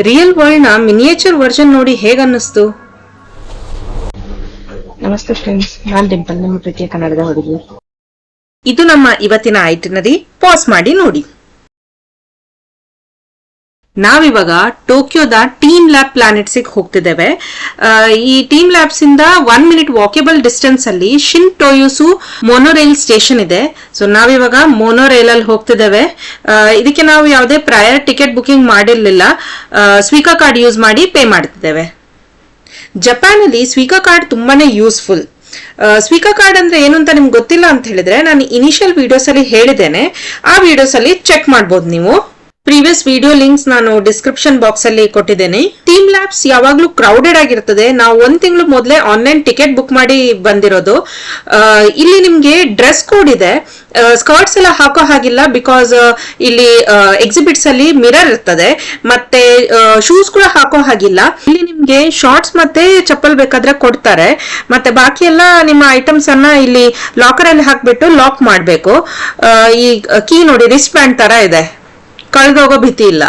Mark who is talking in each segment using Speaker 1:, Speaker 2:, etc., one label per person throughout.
Speaker 1: Real world ನ miniature version ನೋಡಿ ಹೇಗನ್ನಿಸ್ತು?
Speaker 2: ನಮಸ್ತೆ ಫ್ರೆಂಡ್ಸ್, ನಾನ್ ಡಿಂಪಲ್, ನಿಮ್ಮ ಪ್ರೀತಿಯ ಕನ್ನಡದ ಹುಡುಗಿ.
Speaker 1: ಇದು ನಮ್ಮ ಇವತ್ತಿನ ಐಟಿನರಿ. ಪಾಸ್ ಮಾಡಿ ನೋಡಿ. ನಾವಿವಾಗ ಟೋಕಿಯೋದ ಟೀಮ್ ಲ್ಯಾಬ್ ಪ್ಲಾನೆಟ್ಸ್ ಹೋಗ್ತಿದ್ದೇವೆ. ಈ ಟೀಮ್ ಲ್ಯಾಬ್ಸ್ ಇಂದ 1 ಮಿನಿಟ್ ವಾಕೇಬಲ್ ಡಿಸ್ಟೆನ್ಸ್ ಅಲ್ಲಿ ಶಿನ್ ಟೊಯುಸು ಮೊನೊರೈಲ್ ಸ್ಟೇಷನ್ ಇದೆ. ಸೊ ನಾವಿವಾಗ ಮೊನೊರೈಲ್ ಅಲ್ಲಿ ಹೋಗ್ತಿದ್ದೇವೆ. ಇದಕ್ಕೆ ನಾವು ಯಾವುದೇ ಪ್ರಯರ್ ಟಿಕೆಟ್ ಬುಕಿಂಗ್ ಮಾಡಿರ್ಲಿಲ್ಲ. ಸ್ವೀಕಾ ಕಾರ್ಡ್ ಯೂಸ್ ಮಾಡಿ ಪೇ ಮಾಡ್ತಿದ್ದೇವೆ. ಜಪಾನ್ ಅಲ್ಲಿ ಸ್ವೀಕಾ ಕಾರ್ಡ್ ತುಂಬಾನೇ ಯೂಸ್ಫುಲ್. ಸ್ವೀಕಾ ಕಾರ್ಡ್ ಅಂದ್ರೆ ಏನು ಅಂತ ನಿಮ್ಗೆ ಗೊತ್ತಿಲ್ಲ ಅಂತ ಹೇಳಿದ್ರೆ ನಾನು ಇನಿಷಿಯಲ್ ವಿಡಿಯೋಸ್ ಅಲ್ಲಿ ಹೇಳಿದ್ದೇನೆ. ಆ ವಿಡಿಯೋಸ್ ಅಲ್ಲಿ ಚೆಕ್ ಮಾಡಬಹುದು ನೀವು. ಪ್ರೀವಿಯಸ್ ವಿಡಿಯೋ ಲಿಂಕ್ಸ್ ನಾನು ಡಿಸ್ಕ್ರಿಪ್ಷನ್ ಬಾಕ್ಸ್ ಅಲ್ಲಿ ಕೊಟ್ಟಿದ್ದೇನೆ. ಟೀಮ್ ಲ್ಯಾಬ್ಸ್ ಯಾವಾಗ್ಲೂ ಕ್ರೌಡೆಡ್ ಆಗಿರ್ತದೆ. ನಾವು 1 ತಿಂಗಳು ಮೊದಲೇ ಆನ್ಲೈನ್ ಟಿಕೆಟ್ ಬುಕ್ ಮಾಡಿ ಬಂದಿರೋದು. ಇಲ್ಲಿ ನಿಮ್ಗೆ ಡ್ರೆಸ್ ಕೋಡ್ ಇದೆ. ಸ್ಕರ್ಟ್ಸ್ ಎಲ್ಲ ಹಾಕೋ ಹಾಗಿಲ್ಲ, ಬಿಕಾಸ್ ಇಲ್ಲಿ ಎಕ್ಸಿಬಿಟ್ಸ್ ಅಲ್ಲಿ ಮಿರರ್ ಇರ್ತದೆ. ಮತ್ತೆ ಶೂಸ್ ಕೂಡ ಹಾಕೋ ಹಾಗಿಲ್ಲ. ಇಲ್ಲಿ ನಿಮ್ಗೆ ಶಾರ್ಟ್ಸ್ ಮತ್ತೆ ಚಪ್ಪಲ್ ಬೇಕಾದ್ರೆ ಕೊಡ್ತಾರೆ. ಮತ್ತೆ ಬಾಕಿ ಎಲ್ಲ ನಿಮ್ಮ ಐಟಮ್ಸ್ ಅನ್ನ ಇಲ್ಲಿ ಲಾಕರ್ ಅಲ್ಲಿ ಹಾಕ್ಬಿಟ್ಟು ಲಾಕ್ ಮಾಡ್ಬೇಕು. ಈ ಕೀ ನೋಡಿ, ರಿಸ್ಟ್ ಬ್ಯಾಂಡ್ ತರ ಇದೆ, ಕಳೆದೋಗೋ ಭೀತಿ ಇಲ್ಲ.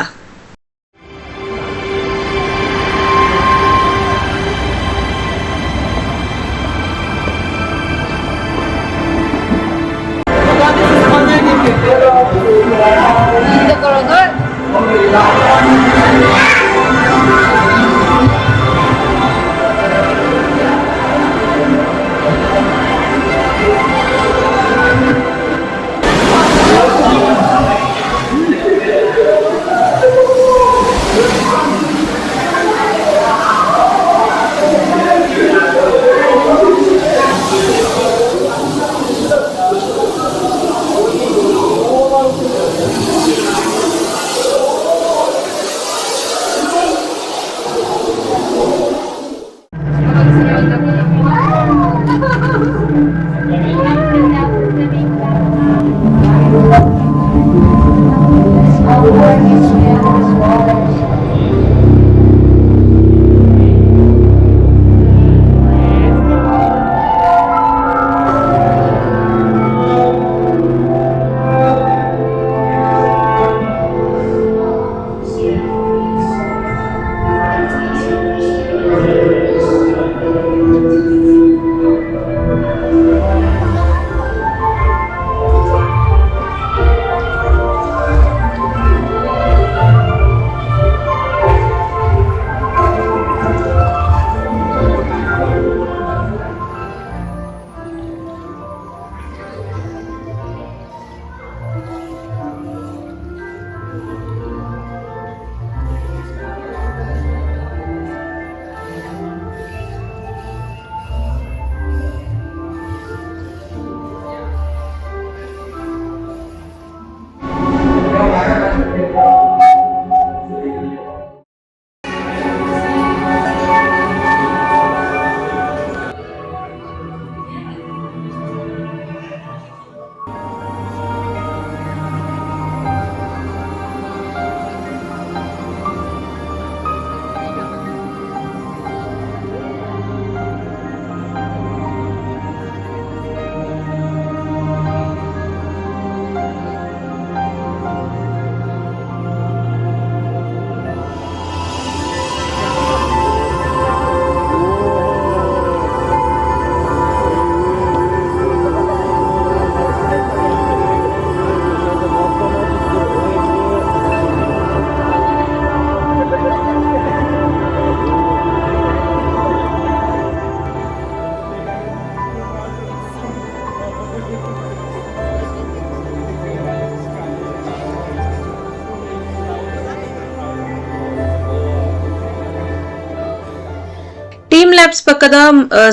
Speaker 1: ಟೀಮ್ ಲ್ಯಾಬ್ಸ್ ಪಕ್ಕದ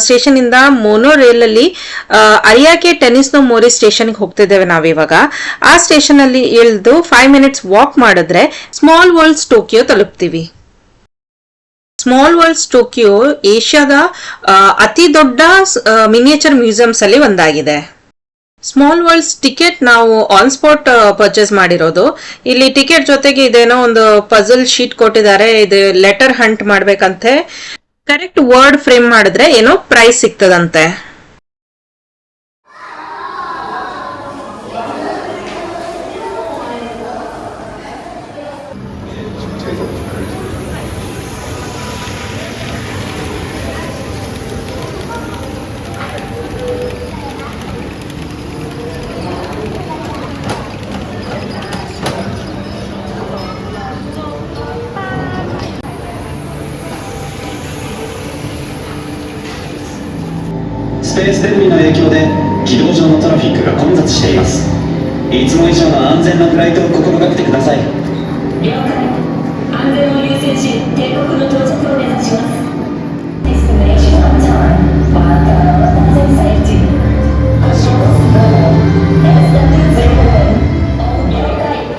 Speaker 1: ಸ್ಟೇಷನ್ ಇಂದ ಮೋನೋ ರೈಲ್ ಅಲ್ಲಿ Ariake Tennis no Mori station ಹೋಗ್ತಿದ್ದೇವೆ ನಾವಿವಾಗ. ಆ ಸ್ಟೇಷನ್ ಅಲ್ಲಿ ಇಳಿದು 5 ಮಿನಿಟ್ಸ್ ವಾಕ್ ಮಾಡಿದ್ರೆ ಸ್ಮಾಲ್ ವರ್ಲ್ಡ್ಸ್ ಟೋಕಿಯೋ ತಲುಪ್ತೀವಿ. ಸ್ಮಾಲ್ ವರ್ಲ್ಡ್ಸ್ ಟೋಕಿಯೋ ಏಷ್ಯಾದ ಅತಿ ದೊಡ್ಡ ಮಿನಿಯೇಚರ್ ಮ್ಯೂಸಿಯಂಸ್ ಅಲ್ಲಿ ಒಂದಾಗಿದೆ. ಸ್ಮಾಲ್ ವರ್ಲ್ಡ್ಸ್ ಟಿಕೆಟ್ ನಾವು ಆನ್ ಸ್ಪಾಟ್ ಪರ್ಚೇಸ್ ಮಾಡಿರೋದು. ಇಲ್ಲಿ ಟಿಕೆಟ್ ಜೊತೆಗೆ ಇದೇನೋ ಒಂದು ಪಜಲ್ ಶೀಟ್ ಕೊಟ್ಟಿದ್ದಾರೆ. ಇದು ಲೆಟರ್ ಹಂಟ್ ಮಾಡ್ಬೇಕಂತೆ. ಕರೆಕ್ಟ್ ವರ್ಡ್ ಫ್ರೇಮ್ ಮಾಡಿದ್ರೆ ಏನೋ ಪ್ರೈಸ್ ಸಿಗ್ತದಂತೆ.
Speaker 3: スペースデブリの影響で軌道上のトラフィックが混雑しています。いつも以上の安全なフライトを心がけてください。
Speaker 4: 了解。安全を優先し帝国の到着を目指します。 Destination on time. Marker 安全safety。発車コースどうも SW01。了解。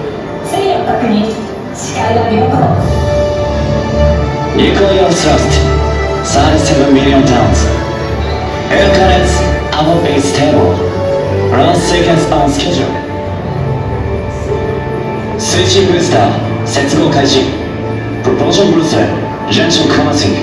Speaker 4: 水路確認。視界は良好。
Speaker 3: Nuclear thrust 37 million tons. Air currents above base stable. Run sequence on schedule. 推進ブースター接合開始。 Propulsion booster junction commencing。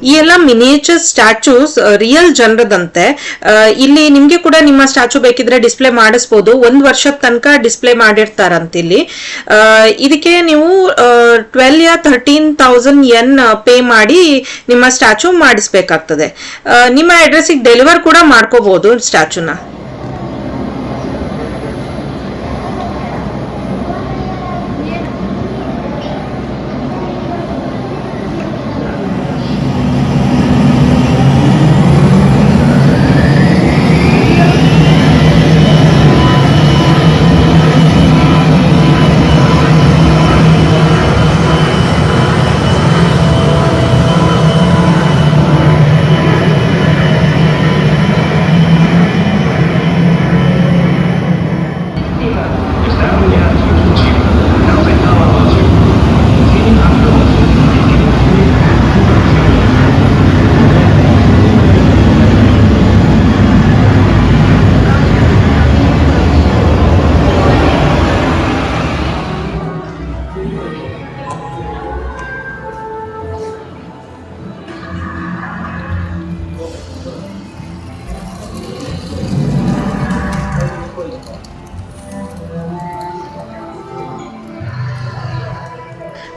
Speaker 1: ಈ ಎಲ್ಲ miniature statues real ಜನರದಂತೆ. ಇಲ್ಲಿ ನಿಮ್ಗೆ ಕೂಡ ನಿಮ್ಮ ಸ್ಟ್ಯಾಚ್ಯೂ ಬೇಕಿದ್ರೆ ಡಿಸ್ಪ್ಲೇ ಮಾಡಿಸ್ಬೋದು. 1 ವರ್ಷದ ತನಕ ಡಿಸ್ಪ್ಲೇ ಮಾಡಿರ್ತಾರಂತ ಇಲ್ಲಿ. ಇದಕ್ಕೆ ನೀವು 12 या 13,000 yen ಪೇ ಮಾಡಿ ನಿಮ್ಮ ಸ್ಟ್ಯಾಚ್ಯೂ ಮಾಡಿಸ್ಬೇಕಾಗ್ತದೆ. ನಿಮ್ಮ ಅಡ್ರೆಸ್ಗೆ ಡೆಲಿವರ್ ಕೂಡ ಮಾಡ್ಕೋಬಹುದು ಸ್ಟ್ಯಾಚ್ಯೂನ.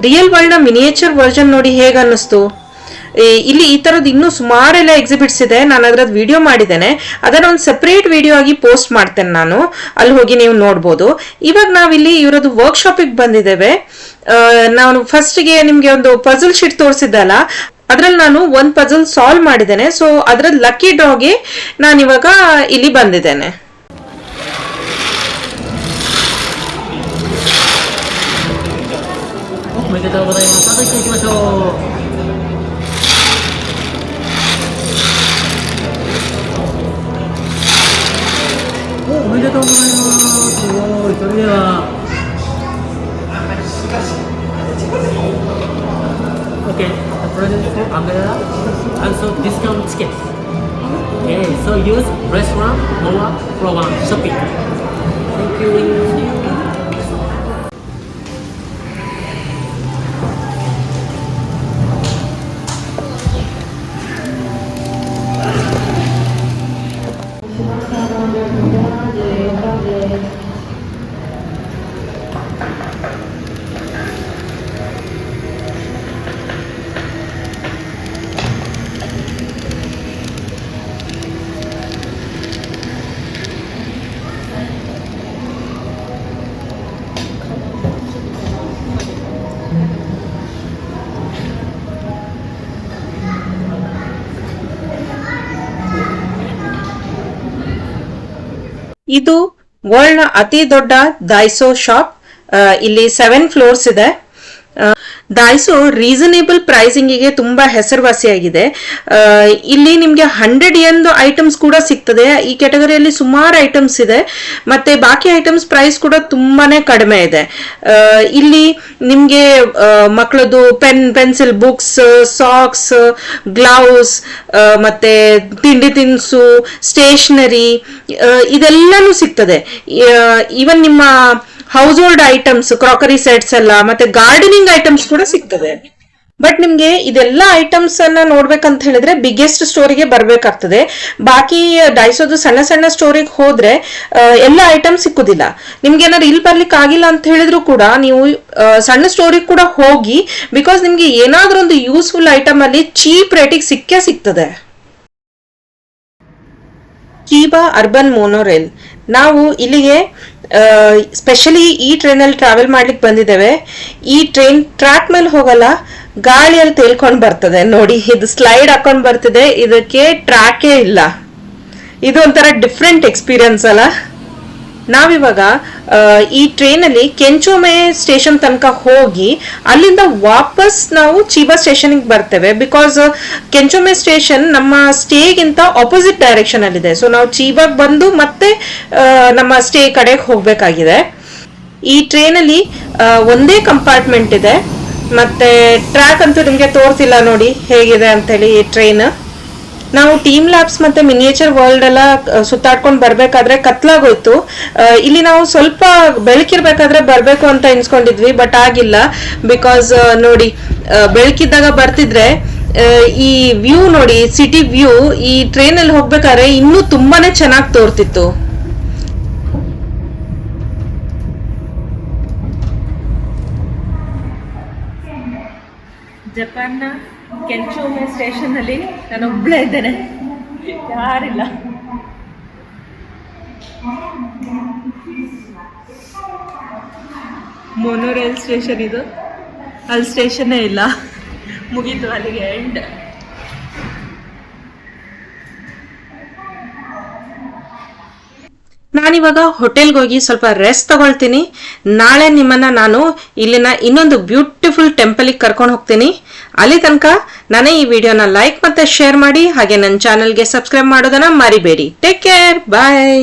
Speaker 1: ರಿಯಲ್ ವರ್ಲ್ಡ್ ನ ಮಿನಿಯೇಚರ್ ವರ್ಜನ್ ನೋಡಿ ಹೇಗೆ ಅನ್ನಿಸ್ತು. ಇಲ್ಲಿ ಈ ತರದ್ದು ಇನ್ನೂ ಸುಮಾರೆಲ್ಲ ಎಕ್ಸಿಬಿಟ್ಸ್ ಇದೆ. ನಾನು ಅದ್ರದ್ದು ವಿಡಿಯೋ ಮಾಡಿದ್ದೇನೆ. ಅದನ್ನ ಒಂದು ಸೆಪರೇಟ್ ವಿಡಿಯೋ ಆಗಿ ಪೋಸ್ಟ್ ಮಾಡ್ತೇನೆ ನಾನು. ಅಲ್ಲಿ ಹೋಗಿ ನೀವು ನೋಡ್ಬೋದು. ಇವಾಗ ನಾವಿಲ್ಲಿ ಇವರದ್ದು ವರ್ಕ್ಶಾಪಿಗೆ ಬಂದಿದ್ದೇವೆ. ನಾನು ಫಸ್ಟ್ಗೆ ನಿಮ್ಗೆ ಒಂದು ಪಜಲ್ ಶೀಟ್ ತೋರಿಸಿದ್ದಲ್ಲ, ಅದ್ರಲ್ಲಿ ನಾನು ಒಂದು ಪಜಲ್ ಸಾಲ್ವ್ ಮಾಡಿದ್ದೇನೆ. ಸೊ ಅದ್ರಲ್ಲಿ ಲಕ್ಕಿ ಡ್ರಾಗೆ ನಾನಿವಾಗ ಇಲ್ಲಿ ಬಂದಿದ್ದೇನೆ.
Speaker 5: Okay, the present for umbrella also discount tickets. Okay, so use restaurant or program shopping. Thank you.
Speaker 1: ಇದು ವರ್ಲ್ಡ್ ನ ಅತಿ ದೊಡ್ಡ ಡೈಸೋ ಶಾಪ್. ಇಲ್ಲಿ 7 ಫ್ಲೋರ್ಸ್ ಇದೆ. ಡೈಸೋ ರೀಸನೇಬಲ್ ಪ್ರೈಸಿಂಗ್ ಗೆ ತುಂಬಾ ಹೆಸರುವಾಸಿಯಾಗಿದೆ. ಇಲ್ಲಿ ನಿಮ್ಗೆ 100 yen ಐಟಮ್ಸ್ ಕೂಡ ಸಿಗ್ತದೆ. ಈ ಕ್ಯಾಟಗರಿಯಲ್ಲಿ ಸುಮಾರು ಐಟಮ್ಸ್ ಇದೆ, ಮತ್ತೆ ಬಾಕಿ ಐಟಮ್ಸ್ ಪ್ರೈಸ್ ಕೂಡ ತುಂಬಾನೇ ಕಡಿಮೆ ಇದೆ. ಇಲ್ಲಿ ನಿಮ್ಗೆ ಮಕ್ಕಳದು ಪೆನ್ಸಿಲ್, ಬುಕ್ಸ್, ಸಾಕ್ಸ್, ಗ್ಲೌಸ್, ಮತ್ತೆ ತಿಂಡಿ ತಿನಿಸು, ಸ್ಟೇಷನರಿ ಇದೆಲ್ಲಾನು ಸಿಗ್ತದೆ. ಈವನ್ ನಿಮ್ಮ house hold items, crockery sets ಎಲ್ಲ, ಮತ್ತೆ ಗಾರ್ಡನಿಂಗ್ ಐಟಮ್ಸ್ ಕೂಡ ಸಿಗ್ತದೆ. ಬಟ್ ನಿಮ್ಗೆ ಇದೆಲ್ಲ ಐಟಮ್ಸ್ ಅನ್ನ ನೋಡ್ಬೇಕಂತ ಹೇಳಿದ್ರೆ ಬಿಗ್ಗೆಸ್ಟ್ ಸ್ಟೋರಿಗೆ ಬರ್ಬೇಕಾಗ್ತದೆ. ಬಾಕಿ ಡೈಸೋದು ಸಣ್ಣ ಸಣ್ಣ ಸ್ಟೋರಿಗೆ ಹೋದ್ರೆ ಎಲ್ಲ ಐಟಮ್ ಸಿಕ್ಕುದಿಲ್ಲ. ನಿಮ್ಗೆ ಏನಾದ್ರು ಇಲ್ಲಿ ಬರ್ಲಿಕ್ಕೆ ಆಗಿಲ್ಲ ಅಂತ ಹೇಳಿದ್ರು ಕೂಡ ನೀವು ಸಣ್ಣ ಸ್ಟೋರಿಗೆ ಕೂಡ ಹೋಗಿ, ಬಿಕಾಸ್ ನಿಮ್ಗೆ ಏನಾದ್ರೂ ಒಂದು ಯೂಸ್ಫುಲ್ ಐಟಮ್ ಅಲ್ಲಿ ಚೀಪ್ ರೇಟಿಗೆ ಸಿಕ್ಕೇ ಸಿಗ್ತದೆ. ಚೀಬಾ ಅರ್ಬನ್ ಮೋನೋರೇಲ್, ನಾವು ಇಲ್ಲಿಗೆ ಸ್ಪೆಷಲಿ ಈ ಟ್ರೈನ್ ಅಲ್ಲಿ ಟ್ರಾವೆಲ್ ಮಾಡ್ಲಿಕ್ಕೆ ಬಂದಿದ್ದೇವೆ. ಈ ಟ್ರೈನ್ ಟ್ರ್ಯಾಕ್ ಮೇಲೆ ಹೋಗಲ್ಲ, ಗಾಳಿಯಲ್ಲಿ ತೇಲ್ಕೊಂಡ್ ಬರ್ತದೆ. ನೋಡಿ, ಇದು ಸ್ಲೈಡ್ ಹಾಕೊಂಡ್ ಬರ್ತಿದೆ, ಇದಕ್ಕೆ ಟ್ರ್ಯಾಕೇ ಇಲ್ಲ. ಇದು ಒಂಥರ ಡಿಫ್ರೆಂಟ್ ಎಕ್ಸ್ಪೀರಿಯನ್ಸ್ ಅಲ್ಲ. ನಾವಿವಾಗ ಈ ಟ್ರೈನ್ ಅಲ್ಲಿ ಕೆಂಚೋಮೆ ಸ್ಟೇಷನ್ ತನಕ ಹೋಗಿ ಅಲ್ಲಿಂದ ವಾಪಸ್ ನಾವು ಚೀಬಾ ಸ್ಟೇಷನ್ ಬರ್ತೇವೆ. ಬಿಕಾಸ್ ಕೆಂಚೋಮೆ ಸ್ಟೇಷನ್ ನಮ್ಮ ಸ್ಟೇಗಿಂತ ಆಪೋಸಿಟ್ ಡೈರೆಕ್ಷನ್ ಅಲ್ಲಿ ಇದೆ. ಸೊ ನಾವು ಚೀಬಾಗ್ ಬಂದು ಮತ್ತೆ ನಮ್ಮ ಸ್ಟೇ ಕಡೆಗೆ ಹೋಗ್ಬೇಕಾಗಿದೆ. ಈ ಟ್ರೈನ್ ಅಲ್ಲಿ ಒಂದೇ ಕಂಪಾರ್ಟ್ಮೆಂಟ್ ಇದೆ, ಮತ್ತೆ ಟ್ರ್ಯಾಕ್ ಅಂತೂ ನಿಮ್ಗೆ ತೋರ್ಸಿಲ್ಲ ನೋಡಿ ಹೇಗಿದೆ ಅಂತ ಹೇಳಿ. ಈ ಟ್ರೈನ್ ನಾವು ಟೀಮ್ ಲ್ಯಾಬ್ಸ್ ಮತ್ತೆ ಮಿನಿಯೇಚರ್ ವರ್ಲ್ಡ್ ಎಲ್ಲ ಸುತ್ತಾಡ್ಕೊಂಡು ಬರ್ಬೇಕಾದ್ರೆ ಕತ್ಲಾಗೋಯ್ತು. ಇಲ್ಲಿ ನಾವು ಸ್ವಲ್ಪ ಬೆಳಕಿರ್ಬೇಕಾದ್ರೆ ಬರ್ಬೇಕು ಅಂತ ಎನ್ಸ್ಕೊಂಡಿದ್ವಿ, ಬಟ್ ಆಗಿಲ್ಲ. ಬಿಕಾಸ್ ನೋಡಿ, ಬೆಳಕಿದ್ದಾಗ ಬರ್ತಿದ್ರೆ ಈ ವ್ಯೂ ನೋಡಿ, ಸಿಟಿ ವ್ಯೂ ಈ ಟ್ರೈನ್ ಅಲ್ಲಿ ಹೋಗ್ಬೇಕಾದ್ರೆ ಇನ್ನೂ ತುಂಬಾನೇ ಚೆನ್ನಾಗಿ ತೋರ್ತಿತ್ತು. ಜಪಾನ್ನ ಕೆಂಚೋಮೆ ಸ್ಟೇಷನ್ ಅಲ್ಲಿ ನಾನು ಒಬ್ಳೇ ಇದ್ದೇನೆ, ಯಾರಿಲ್ಲ. ಮೊನೋರೇಲ್ ಸ್ಟೇಷನ್ ಇದು, ಅಲ್ಲಿ ಸ್ಟೇಷನ್ನೇ ಇಲ್ಲ, ಮುಗೀತು ಅಲ್ಲಿಗೆ ಎಂಡ್. ನಾನಿವಾಗ ಹೋಟೆಲ್ಗೆ ಹೋಗಿ ಸ್ವಲ್ಪ ರೆಸ್ಟ್ ತಗೊಳ್ತೀನಿ. ನಾಳೆ ನಿಮ್ಮನ್ನ ನಾನು ಇಲ್ಲಿನ ಇನ್ನೊಂದು ಬ್ಯೂಟಿಫುಲ್ ಟೆಂಪಲ್ಗೆ ಕರ್ಕೊಂಡು ಹೋಗ್ತೀನಿ. ಅಲ್ಲಿ ತನಕ ನಾನೇ ಈ ವಿಡಿಯೋನ ಲೈಕ್ ಮತ್ತೆ ಶೇರ್ ಮಾಡಿ, ಹಾಗೆ ನನ್ನ ಚಾನಲ್ಗೆ ಸಬ್ಸ್ಕ್ರೈಬ್ ಮಾಡೋದನ್ನ ಮರಿಬೇಡಿ. ಟೇಕ್ ಕೇರ್, ಬಾಯ್.